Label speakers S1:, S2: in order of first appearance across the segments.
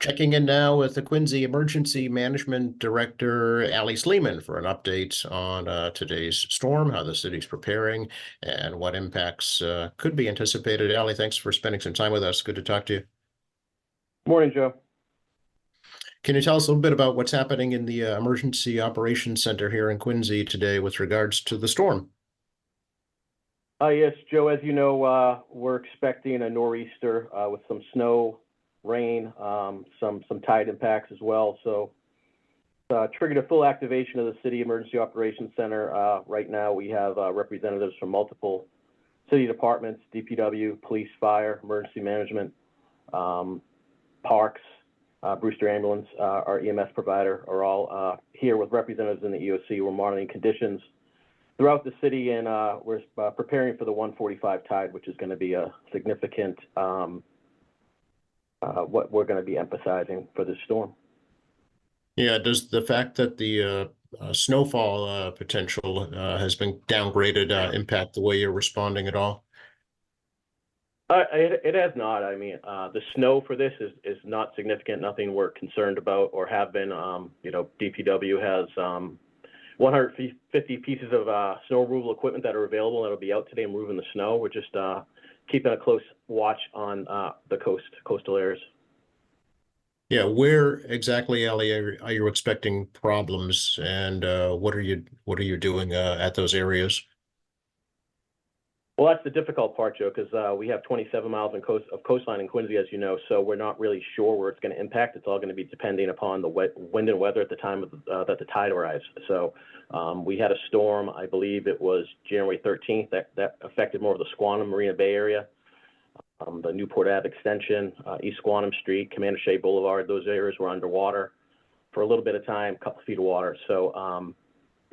S1: Checking in now with the Quincy Emergency Management Director, Ali Sleeman, for an update on today's storm, how the city's preparing, and what impacts could be anticipated. Ali, thanks for spending some time with us. Good to talk to you.
S2: Morning, Joe.
S1: Can you tell us a little bit about what's happening in the Emergency Operations Center here in Quincy today with regards to the storm?
S2: Yes, Joe, as you know, we're expecting a nor'easter with some snow, rain, some tide impacts as well. So triggered a full activation of the City Emergency Operations Center. Right now we have representatives from multiple city departments, DPW, police, fire, emergency management, parks, Brewster Ambulance, our EMS provider are all here with representatives in the EOC. We're monitoring conditions throughout the city, and we're preparing for the 145 tide, which is going to be a significant what we're going to be emphasizing for this storm.
S1: Yeah, does the fact that the snowfall potential has been downgraded impact the way you're responding at all?
S2: It has not. I mean, the snow for this is not significant, nothing we're concerned about or have been. DPW has 150 pieces of snow removal equipment that are available that'll be out today moving the snow. We're just keeping a close watch on the coastal areas.
S1: Yeah, where exactly, Ali, are you expecting problems, and what are you doing at those areas?
S2: Well, that's the difficult part, Joe, because we have 27 miles of coastline in Quincy, as you know, so we're not really sure where it's going to impact. It's all going to be depending upon the wind and weather at the time that the tide arrives. So we had a storm, I believe it was January 13th, that affected more of the Squantum Marina Bay area, the Newport Ave extension, East Squantum Street, Commander Shea Boulevard. Those areas were underwater for a little bit of time, a couple feet of water. So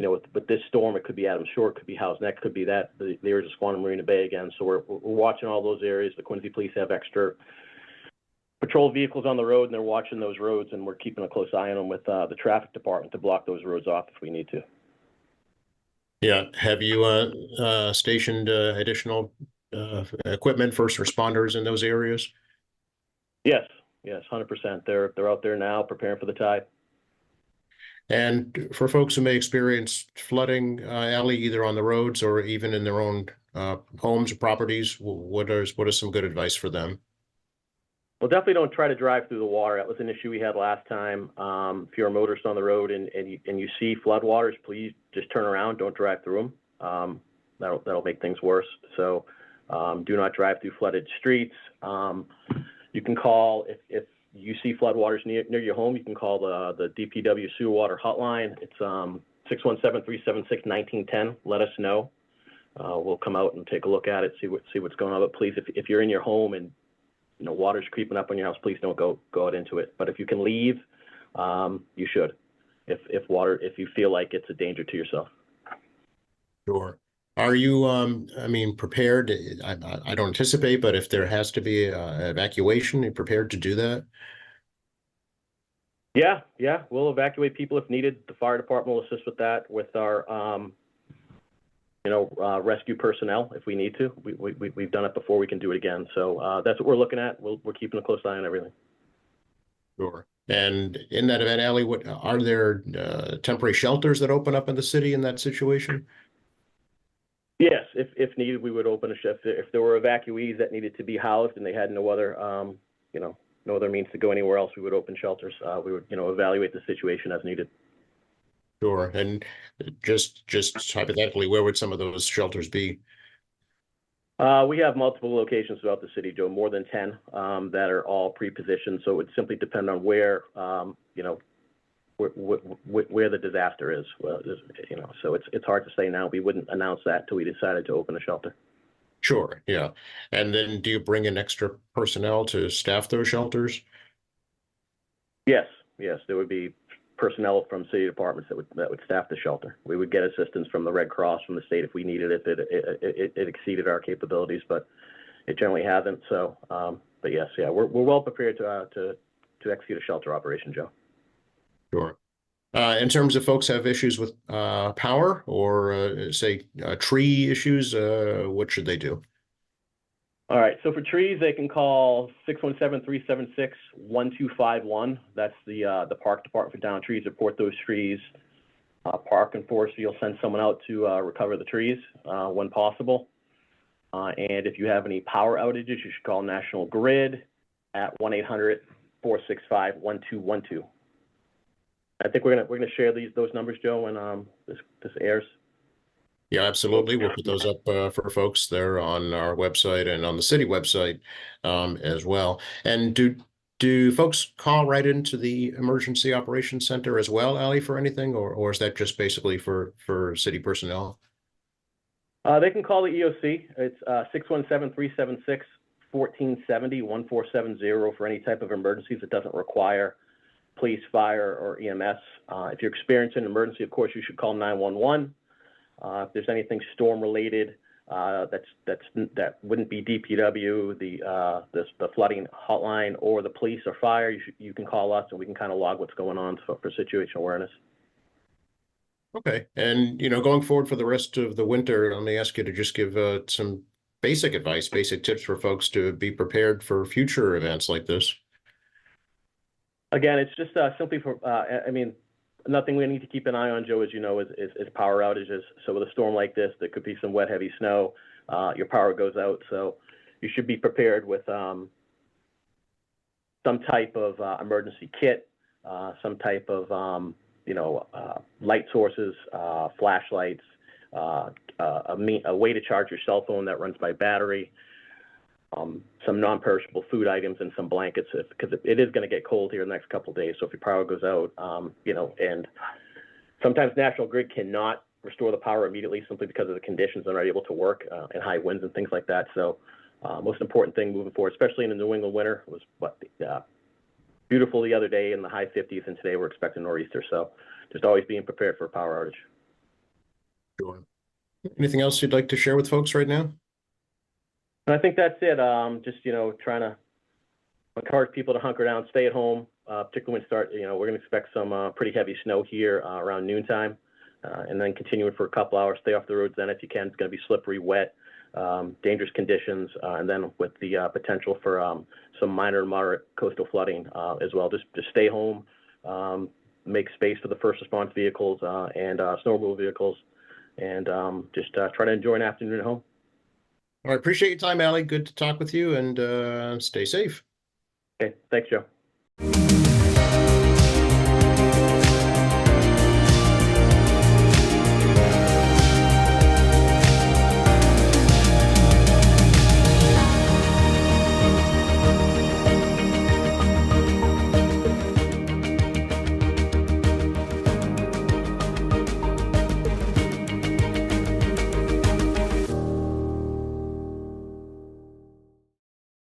S2: with this storm, it could be Adams Shore, it could be Howe's Neck, could be the areas of Squantum Marina Bay again. So we're watching all those areas. The Quincy Police have extra patrol vehicles on the road, and they're watching those roads, and we're keeping a close eye on them with the traffic department to block those roads off if we need to.
S1: Yeah, have you stationed additional equipment, first responders in those areas?
S2: Yes, 100%. They're out there now preparing for the tide.
S1: And for folks who may experience flooding, Ali, either on the roads or even in their own homes or properties, what is some good advice for them?
S2: Well, definitely don't try to drive through the water. That was an issue we had last time. If you're a motorist on the road and you see floodwaters, please just turn around. Don't drive through them. That'll make things worse. So do not drive through flooded streets. You can call if you see floodwaters near your home. You can call the DPW sewer water hotline. It's 617-376-1910. Let us know. We'll come out and take a look at it, see what's going on. But please, if you're in your home and water's creeping up on your house, please don't go out into it. But if you can leave, you should. If you feel like it's a danger to yourself.
S1: Sure. Are you, prepared? I don't anticipate, but if there has to be evacuation, are you prepared to do that?
S2: Yeah. We'll evacuate people if needed. The fire department will assist with that with our, rescue personnel if we need to. We've done it before. We can do it again. So that's what we're looking at. We're keeping a close eye on everything.
S1: Sure. And in that event, Ali, are there temporary shelters that open up in the city in that situation?
S2: Yes, if needed, we would open a shift. If there were evacuees that needed to be housed and they had no other, no other means to go anywhere else, we would open shelters. We would, evaluate the situation as needed.
S1: Sure. And just hypothetically, where would some of those shelters be?
S2: We have multiple locations throughout the city, Joe, more than 10 that are all pre-positioned. So it would simply depend on where, where the disaster is. Well, so it's hard to say now. We wouldn't announce that until we decided to open a shelter.
S1: Sure, yeah. And then do you bring in extra personnel to staff those shelters?
S2: Yes, there would be personnel from city departments that would staff the shelter. We would get assistance from the Red Cross, from the state if we needed it. It exceeded our capabilities, but it generally hasn't. So, but yes, we're well prepared to execute a shelter operation, Joe.
S1: Sure. In terms of folks have issues with power or say tree issues, what should they do?
S2: All right, so for trees, they can call 617-376-1251. That's the park department for downed trees. Report those trees. Park and forestry will send someone out to recover the trees when possible. And if you have any power outages, you should call National Grid at 1-800-465-1212. I think we're gonna share those numbers, Joe, when this airs.
S1: Yeah, absolutely. We'll put those up for folks there on our website and on the city website as well. And do folks call right into the Emergency Operations Center as well, Ali, for anything, or is that just basically for city personnel?
S2: They can call the EOC. It's 617-376-1470, 1470 for any type of emergencies that doesn't require police, fire, or EMS. If you're experiencing an emergency, of course, you should call 911. If there's anything storm related, that wouldn't be DPW, the flooding hotline, or the police or fire, you can call us and we can kind of log what's going on for situational awareness.
S1: Okay, and going forward for the rest of the winter, let me ask you to just give some basic advice, basic tips for folks to be prepared for future events like this.
S2: Again, it's just simply for, nothing we need to keep an eye on, Joe, as you know, is power outages. So with a storm like this, there could be some wet, heavy snow. Your power goes out, so you should be prepared with some type of emergency kit, some type of light sources, flashlights, a way to charge your cell phone that runs by battery, some non-perishable food items, and some blankets, because it is going to get cold here in the next couple of days. So if your power goes out, and sometimes National Grid cannot restore the power immediately simply because of the conditions they're not able to work and high winds and things like that. So most important thing moving forward, especially in the New England winter, was beautiful the other day in the high 50s, and today we're expecting nor'easter. So just always being prepared for a power outage.
S1: Sure. Anything else you'd like to share with folks right now?
S2: I think that's it. Just trying to encourage people to hunker down, stay at home, particularly when we're going to expect some pretty heavy snow here around noontime, and then continuing for a couple hours. Stay off the roads then if you can. It's going to be slippery, wet, dangerous conditions, and then with the potential for some minor and moderate coastal flooding as well. Just stay home, make space for the first response vehicles and snow removal vehicles, and just try to enjoy an afternoon at home.
S1: I appreciate your time, Ali. Good to talk with you, and stay safe.
S2: Okay, thanks, Joe.